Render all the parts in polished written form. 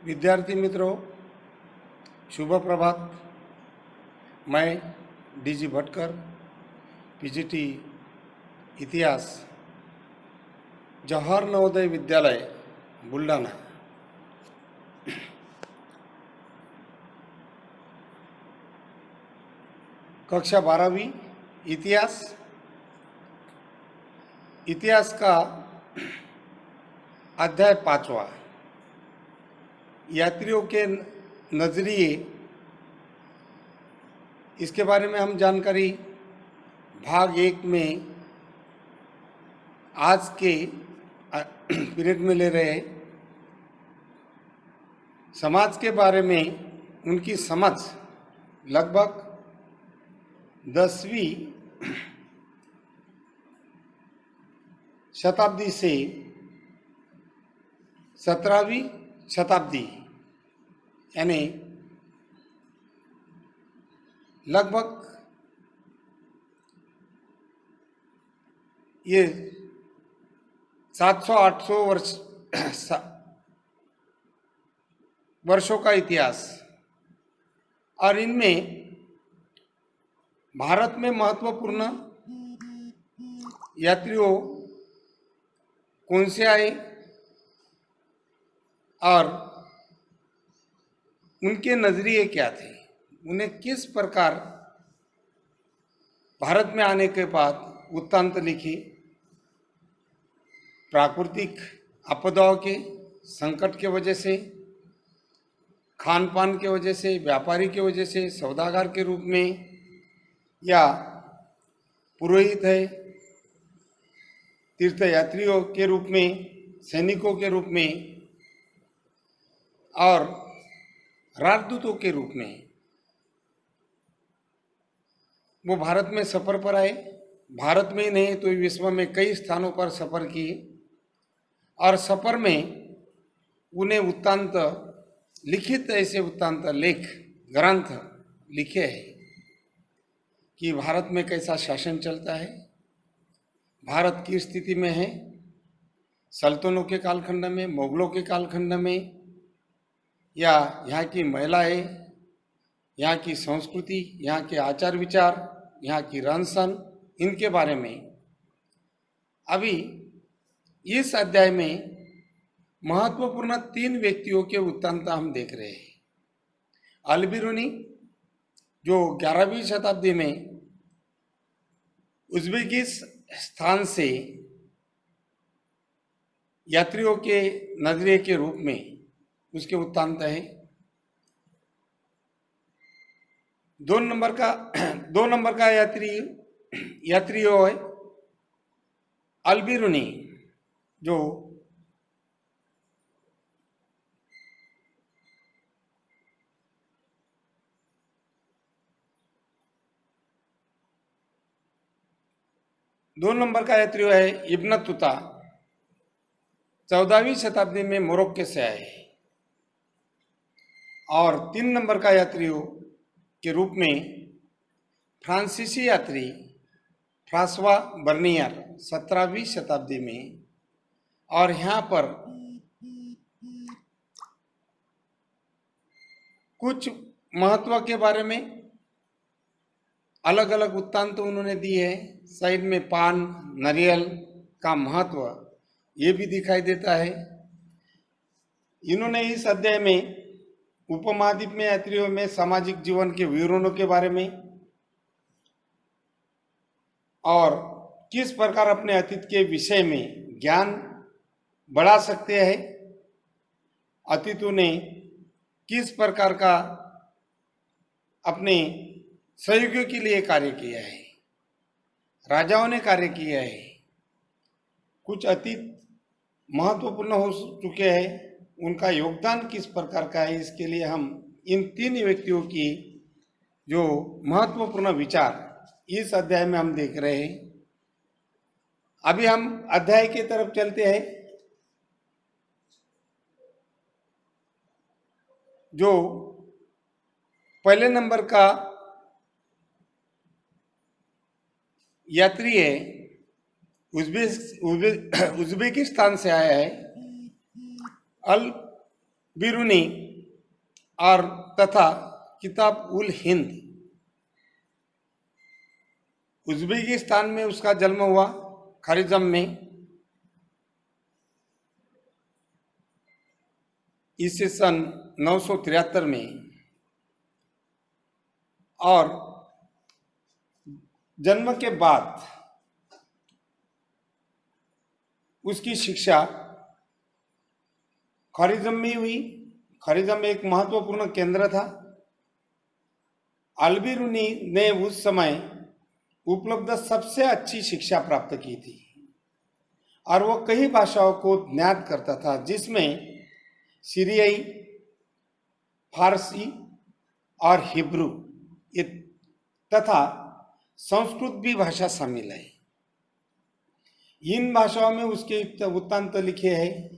विद्यार्थी मित्रों, शुभ प्रभात। मैं डीजी भटकर, पीजीटी इतिहास, जवाहर नवोदय विद्यालय बुलढाणा। कक्षा 12वीं इतिहास का अध्याय 5वां, यात्रियों के नजरिए। इसके बारे में हम जानकारी भाग 1 में आज के पीरियड में ले रहे हैं। समाज के बारे में उनकी समझ लगभग 10वीं शताब्दी से 17वीं शताब्दी, यानी लगभग ये 700-800 वर्षों का इतिहास, और इनमें भारत में महत्वपूर्ण यात्रियों कौन से आए और उनके नजरिए क्या थे, उन्हें किस प्रकार भारत में आने के बाद वृत्तांत लिखे, प्राकृतिक आपदाओं के संकट के वजह से, खान पान के वजह से, व्यापारी के वजह से, सौदागर के रूप में, या पुरोहित है, तीर्थयात्रियों के रूप में, सैनिकों के रूप में और राजदूतों के रूप में वो भारत में सफ़र पर आए। भारत में ही नहीं तो विश्व में कई स्थानों पर सफ़र किए और सफ़र में उन्हें वृत्तांत लिखित, ऐसे वृत्तांत लेख ग्रंथ लिखे हैं कि भारत में कैसा शासन चलता है, भारत की स्थिति में है, सल्तनों के कालखंड में, मुगलों के कालखंड में, या यहाँ की महिलाएं, यहाँ की संस्कृति, यहाँ के आचार विचार, यहाँ की रहन सहन, इनके बारे में अभी इस अध्याय में महत्वपूर्ण 3 व्यक्तियों के वृत्तांत हम देख रहे हैं। अल-बिरूनी, जो 11वीं शताब्दी में उज़्बेकिस्तान से यात्रियों के नजरिए के रूप में उसके वृत्तांत है। 2 नंबर का यात्रियों है अल-बिरूनी, जो यात्री है इब्न तुता, 14वीं शताब्दी में मोरक्को से आए। और 3 नंबर का यात्रियों के रूप में फ्रांसीसी यात्री फ्रांसवा बर्नियर, 17वीं शताब्दी में। और यहाँ पर कुछ महत्व के बारे में अलग अलग वृत्तांत तो उन्होंने दिए हैं। साइड में पान, नारियल का महत्व ये भी दिखाई देता है। इन्होंने इस अध्याय में उपमहाद्वीप में यात्रियों में सामाजिक जीवन के विवरणों के बारे में और किस प्रकार अपने अतीत के विषय में ज्ञान बढ़ा सकते हैं, अतीतों ने किस प्रकार का अपने सहयोगियों के लिए कार्य किया है, राजाओं ने कार्य किया है, कुछ अतीत महत्वपूर्ण हो चुके हैं, उनका योगदान किस प्रकार का है। इसके लिए हम इन 3 व्यक्तियों की जो महत्वपूर्ण विचार इस अध्याय में हम देख रहे हैं। अभी हम अध्याय की तरफ चलते हैं। जो पहले नंबर का यात्री है उज़्बेकिस्तान से आया है, अल बिरूनी और तथा किताब उल हिंद, उज्बेकिस्तान में उसका जन्म हुआ, खारिज़म में। ईस्वी सन 973 में। और जन्म के बाद उसकी शिक्षा खारिज़म में हुई। खारिज़म एक महत्वपूर्ण केंद्र था। अल-बिरूनी ने उस समय उपलब्ध सबसे अच्छी शिक्षा प्राप्त की थी और वो कई भाषाओं को ज्ञात करता था, जिसमें सीरियाई, फारसी और हिब्रू ये तथा संस्कृत भी भाषा शामिल है। इन भाषाओं में उसके वृत्तांत लिखे हैं।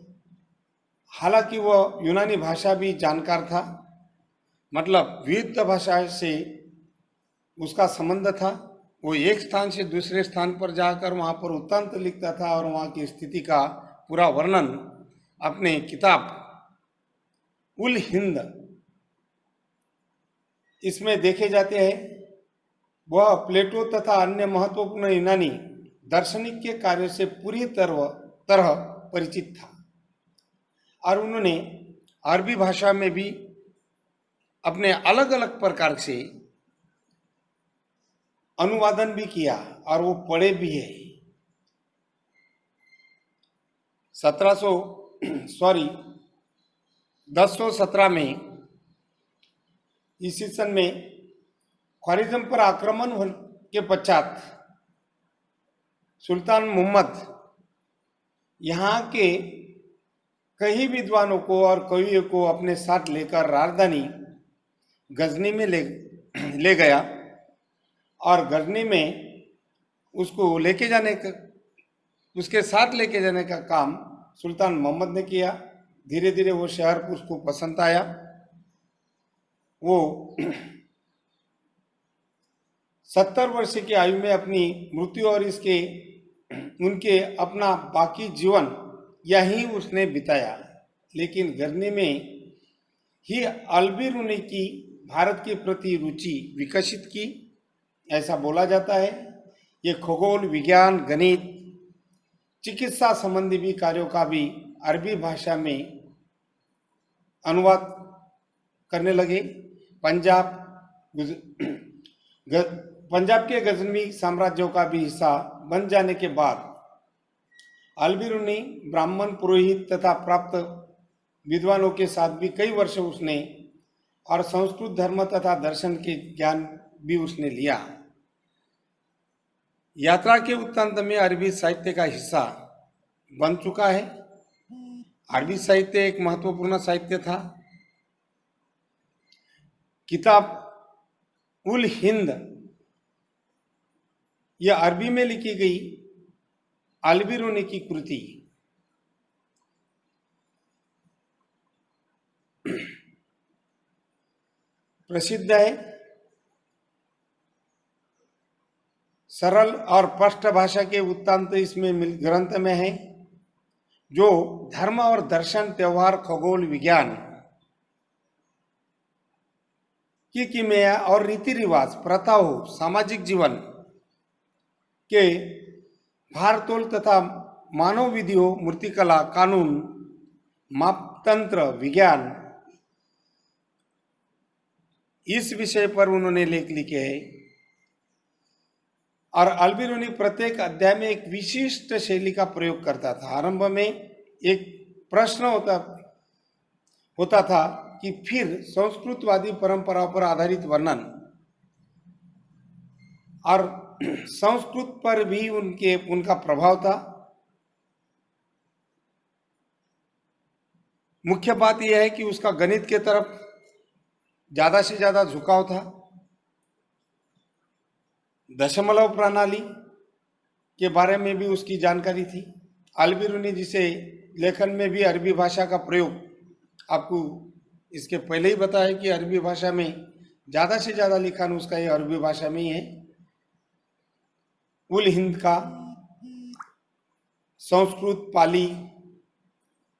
हालांकि वह यूनानी भाषा भी जानकार था, मतलब विविध भाषा से उसका संबंध था। वो एक स्थान से दूसरे स्थान पर जाकर वहाँ पर वृत्तांत लिखता था और वहाँ की स्थिति का पूरा वर्णन अपने किताब उल हिंद इसमें देखे जाते हैं। वह प्लेटो तथा अन्य महत्वपूर्ण यूनानी दार्शनिक के कार्य से पूरी तरह परिचित था और उन्होंने अरबी भाषा में भी अपने अलग अलग प्रकार से अनुवादन भी किया और वो पढ़े भी है। 1017 में ईस्वी सन में ख्वारिज़म पर आक्रमण के पश्चात सुल्तान मोहम्मद यहाँ के कई विद्वानों को और कवियों को अपने साथ लेकर राजधानी गजनी में ले गया और गजनी में उसके साथ लेके जाने का काम सुल्तान मोहम्मद ने किया। धीरे धीरे वो शहर उसको पसंद आया। वो 70 वर्ष की आयु में अपनी मृत्यु और उनके अपना बाकी जीवन यहीं उसने बिताया। लेकिन गजनी में ही अल-बिरूनी की भारत के प्रति रुचि विकसित की, ऐसा बोला जाता है। ये खगोल, विज्ञान, गणित, चिकित्सा संबंधी भी कार्यों का भी अरबी भाषा में अनुवाद करने लगे। पंजाब के गजनी साम्राज्यों का भी हिस्सा बन जाने के बाद अल-बिरूनी ब्राह्मण, पुरोहित तथा प्राप्त विद्वानों के साथ भी कई वर्ष उसने और संस्कृत धर्म तथा दर्शन के ज्ञान भी उसने लिया। यात्रा के वृत्तांत में अरबी साहित्य का हिस्सा बन चुका है। अरबी साहित्य एक महत्वपूर्ण साहित्य था। किताब उल हिंद यह अरबी में लिखी गई अल-बिरूनी की कृति प्रसिद्ध है। सरल और स्पष्ट भाषा के वृत्तांत इसमें ग्रंथ में है, जो धर्म और दर्शन, त्योहार, खगोल, विज्ञान की किमिया और रीति रिवाज, प्रथाओं, सामाजिक जीवन के भारतोल तथा मानव विधियों, मूर्तिकला, कानून, मापतंत्र, विज्ञान, इस विषय पर उन्होंने लेख लिखे हैं। और अल-बिरूनी प्रत्येक अध्याय में एक विशिष्ट शैली का प्रयोग करता था। आरंभ में एक प्रश्न होता था कि फिर संस्कृतवादी परंपराओं पर आधारित वर्णन और संस्कृत पर भी उनका प्रभाव था। मुख्य बात यह है कि उसका गणित के तरफ ज्यादा से ज्यादा झुकाव था। दशमलव प्रणाली के बारे में भी उसकी जानकारी थी। अल-बिरूनी जिसे लेखन में भी अरबी भाषा का प्रयोग, आपको इसके पहले ही बताया कि अरबी भाषा में ज़्यादा से ज़्यादा लिखान उसका ये अरबी भाषा में ही है। उल हिंद का संस्कृत, पाली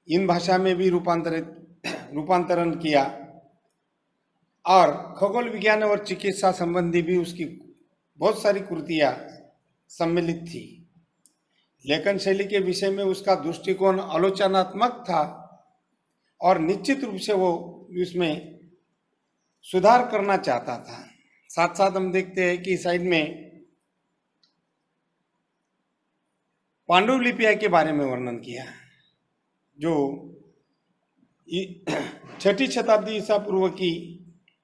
इन भाषा में भी रूपांतरित रूपांतरण किया और खगोल विज्ञान और चिकित्सा संबंधी भी उसकी बहुत सारी कृतियां सम्मिलित थी। लेखन शैली के विषय में उसका दृष्टिकोण आलोचनात्मक था और निश्चित रूप से वो उसमें सुधार करना चाहता था। साथ साथ हम देखते हैं कि साइड में पांडुलिपिया के बारे में वर्णन किया, जो 6ठी शताब्दी ईसा पूर्व की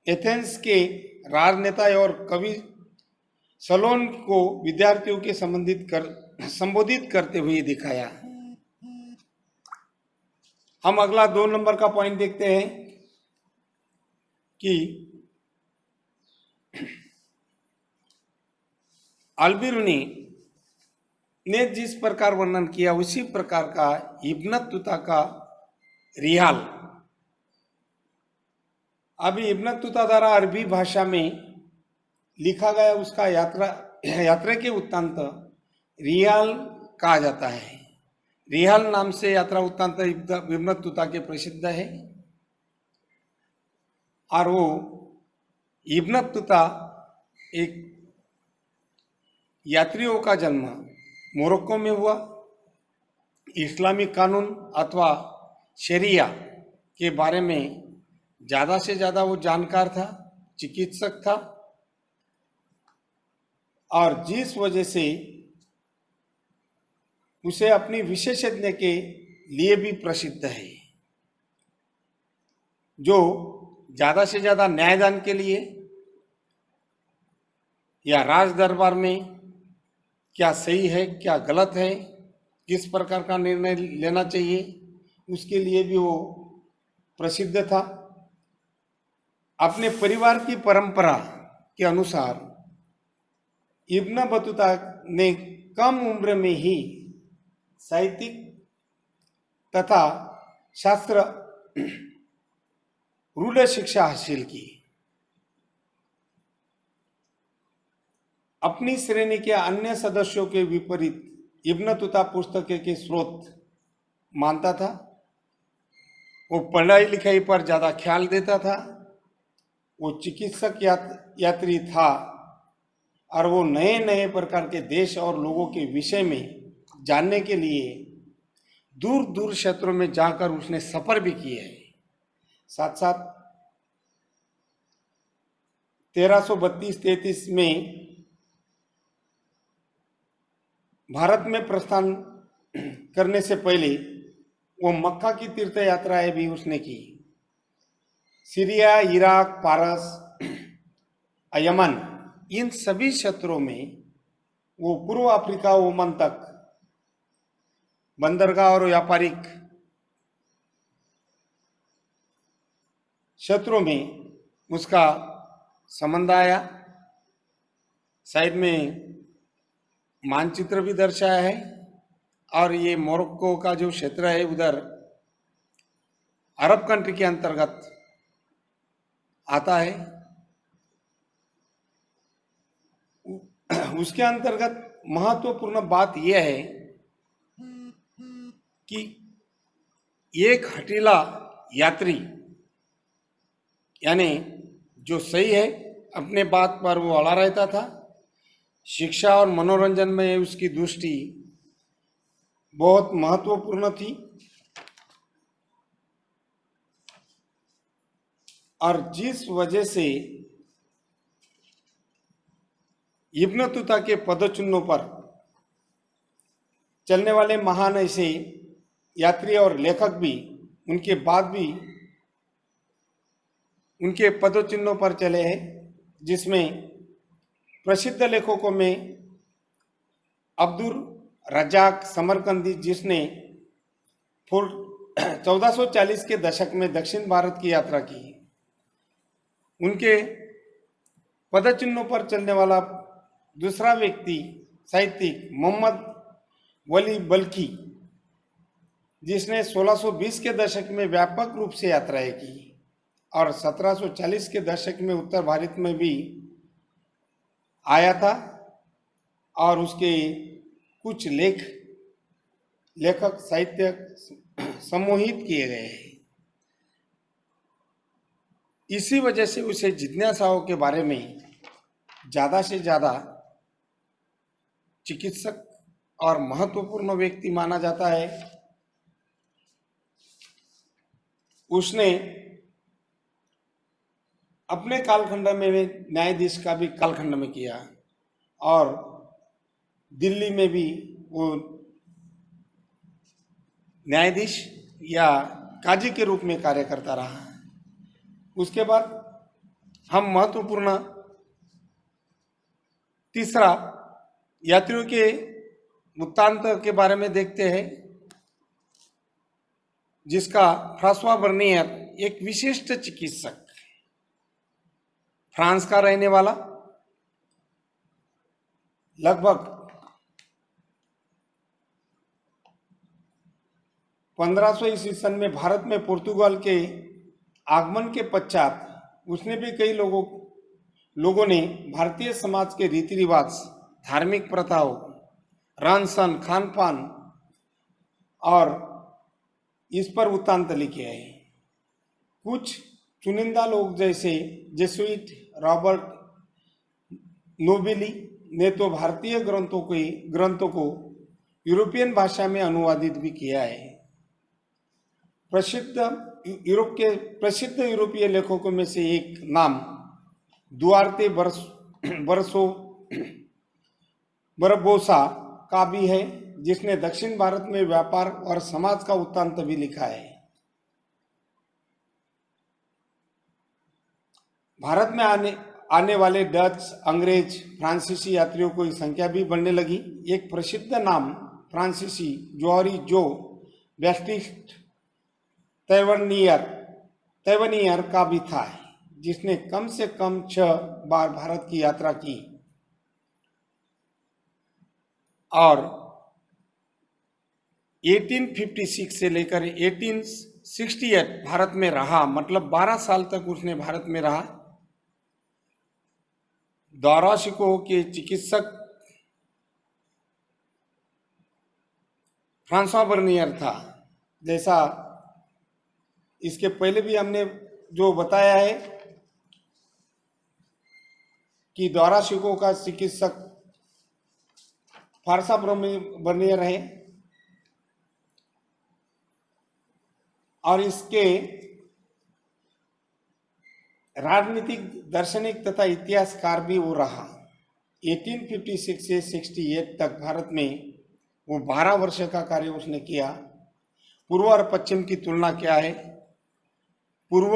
एथेंस के राजनेता और कवि सलोन को विद्यार्थियों के संबोधित करते हुए दिखाया। हम अगला 2 नंबर का पॉइंट देखते हैं कि अल्बिरुनी ने जिस प्रकार वर्णन किया उसी प्रकार का इब्न बतूता का रिहाल। अभी इब्न बतूता द्वारा अरबी भाषा में लिखा गया उसका यात्रा के वृत्तांत रिहाल कहा जाता है। रिहाल नाम से यात्रा वृत्तांत इब्न बतूता के प्रसिद्ध है और वो इब्न बतूता एक यात्रियों का जन्म मोरक्को में हुआ। इस्लामिक कानून अथवा शरिया के बारे में ज़्यादा से ज़्यादा वो जानकार था, चिकित्सक था और जिस वजह से उसे अपनी विशेषज्ञ के लिए भी प्रसिद्ध है, जो ज़्यादा से ज़्यादा न्यायदान के लिए या राज दरबार में क्या सही है क्या गलत है, किस प्रकार का निर्णय लेना चाहिए, उसके लिए भी वो प्रसिद्ध था। अपने परिवार की परंपरा के अनुसार इब्न बतूता ने कम उम्र में ही साहित्यिक तथा शास्त्र रूढ़ शिक्षा हासिल की। अपनी श्रेणी के अन्य सदस्यों के विपरीत इब्न बतूता पुस्तक के स्रोत मानता था। वो पढ़ाई लिखाई पर ज़्यादा ख्याल देता था। वो चिकित्सक यात्री था और वो नए नए प्रकार के देश और लोगों के विषय में जानने के लिए दूर दूर क्षेत्रों में जाकर उसने सफर भी किए हैं। साथ साथ 1332-33 में भारत में प्रस्थान करने से पहले वो मक्का की तीर्थ यात्राएं भी उसने की। सीरिया, इराक, पारस, यमन, इन सभी क्षेत्रों में वो पूर्व अफ्रीका, ओमान तक बंदरगाह और व्यापारिक क्षेत्रों में उसका संबंध आया। साइड में मानचित्र भी दर्शाया है और ये मोरक्को का जो क्षेत्र है उधर अरब कंट्री के अंतर्गत आता है। उसके अंतर्गत महत्वपूर्ण बात यह है कि एक हठीला यात्री यानी जो सही है अपने बात पर वो अड़ा रहता था। शिक्षा और मनोरंजन में उसकी दृष्टि बहुत महत्वपूर्ण थी और जिस वजह से इब्न बतूता के पदचिन्हों पर चलने वाले महान ऐसे यात्री और लेखक भी उनके बाद भी उनके पदचिन्हों पर चले हैं, जिसमें प्रसिद्ध लेखकों में अब्दुल रज़ाक समरकंदी, जिसने 1440 के दशक में दक्षिण भारत की यात्रा की, उनके पदचिन्हों पर चलने वाला दूसरा व्यक्ति साहित्यिक मोहम्मद वली बल्खी, जिसने 1620 के दशक में व्यापक रूप से यात्राएं की और 1740 के दशक में उत्तर भारत में भी आया था और उसके कुछ लेखक साहित्य सम्मोहित किए गए हैं। इसी वजह से उसे जिज्ञासाओं के बारे में ज़्यादा से ज़्यादा चिकित्सक और महत्वपूर्ण व्यक्ति माना जाता है। उसने अपने कालखंड में न्यायाधीश का भी कालखंड में किया और दिल्ली में भी वो न्यायाधीश या काजी के रूप में कार्य करता रहा। उसके बाद हम महत्वपूर्ण तीसरा यात्रियों के वृत्तांत के बारे में देखते हैं, जिसका फ्रांसवा बर्नियर एक विशिष्ट चिकित्सक, फ्रांस का रहने वाला, लगभग 1500 ईस्वी सन में भारत में पुर्तगाल के आगमन के पश्चात उसने भी कई लोगों ने भारतीय समाज के रीति रिवाज, धार्मिक प्रथाओं, रहन सहन, खान पान और इस पर वृत्तांत लिखे हैं। कुछ चुनिंदा लोग जैसे जेसुइट रॉबर्ट नोबेली ने तो भारतीय ग्रंथों को यूरोपियन भाषा में अनुवादित भी किया है। प्रसिद्ध यूरोपीय लेखकों में से एक नाम दुआर्ते बरबोसा का भी है, जिसने दक्षिण भारत में व्यापार और समाज का वृत्तांत भी लिखा है। भारत में आने वाले डच, अंग्रेज, फ्रांसीसी यात्रियों की संख्या भी बढ़ने लगी। एक प्रसिद्ध नाम फ्रांसीसी जोहरी जो बैप्टिस्ट तैवनियर का भी था, जिसने कम से कम 6 बार भारत की यात्रा की और 1856 से लेकर 1868 भारत में रहा, मतलब 12 साल तक उसने भारत में रहा। दाराशिको के चिकित्सक फ्रांसवा बर्नियर था। जैसा इसके पहले भी हमने जो बताया है कि दाराशिको का चिकित्सक फ्रांसवा बर्नियर है और इसके राजनीतिक, दार्शनिक तथा इतिहासकार भी वो रहा। 1856 से 68 तक भारत में वो 12 वर्ष का कार्य उसने किया। पूर्व और पश्चिम की तुलना क्या है? पूर्व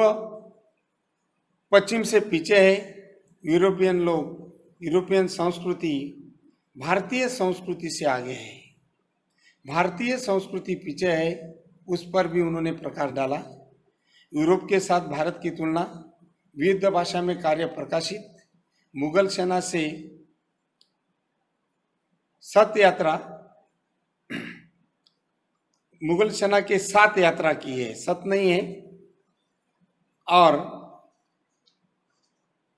पश्चिम से पीछे है। यूरोपियन संस्कृति भारतीय संस्कृति से आगे है। भारतीय संस्कृति पीछे है, उस पर भी उन्होंने प्रकाश डाला। यूरोप के साथ भारत की तुलना, विविध भाषा में कार्य प्रकाशित, मुगल सेना से मुगल सेना के साथ यात्रा की है, सत नहीं है। और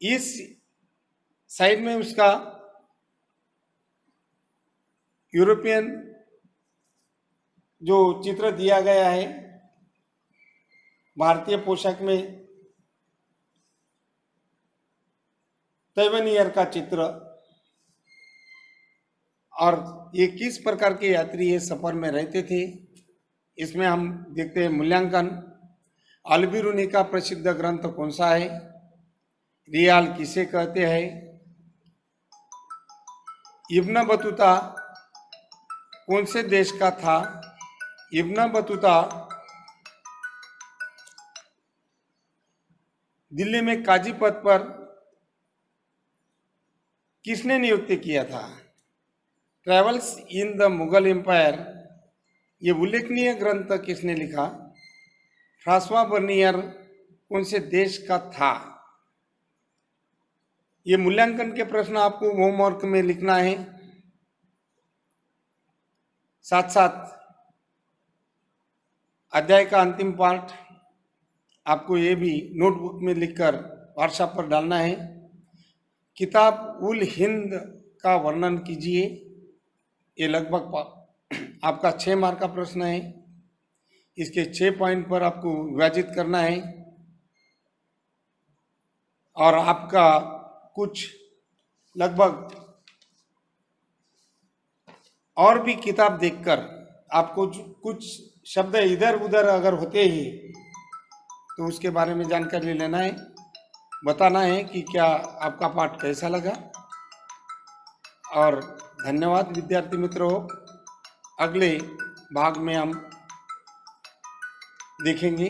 इस साइड में उसका यूरोपियन जो चित्र दिया गया है, भारतीय पोशाक में तैवनियर का चित्र, और ये किस प्रकार के यात्री ये सफर में रहते थे, इसमें हम देखते हैं मूल्यांकन। अलबिरूनी का प्रसिद्ध ग्रंथ कौन सा है? रियाल किसे कहते हैं? इब्न बतूता कौन से देश का था? इब्न बतूता दिल्ली में काजी पद पर किसने नियुक्त किया था? Travels in the Mughal empire, ये उल्लेखनीय ग्रंथ किसने लिखा? फ्रांसवा बर्नियर कौन से देश का था? ये मूल्यांकन के प्रश्न आपको होमवर्क में लिखना है। साथ साथ अध्याय का अंतिम पार्ट आपको ये भी नोटबुक में लिखकर व्हाट्सएप पर डालना है। किताब उल हिंद का वर्णन कीजिए। ये लगभग आपका 6 मार्क का प्रश्न है। इसके 6 पॉइंट पर आपको विभाजित करना है। और आपका कुछ लगभग और भी किताब देखकर आपको कुछ शब्द इधर उधर अगर होते ही तो उसके बारे में जानकारी लेना है, बताना है कि क्या आपका पाठ कैसा लगा। और धन्यवाद विद्यार्थी मित्रों, अगले भाग में हम देखेंगे।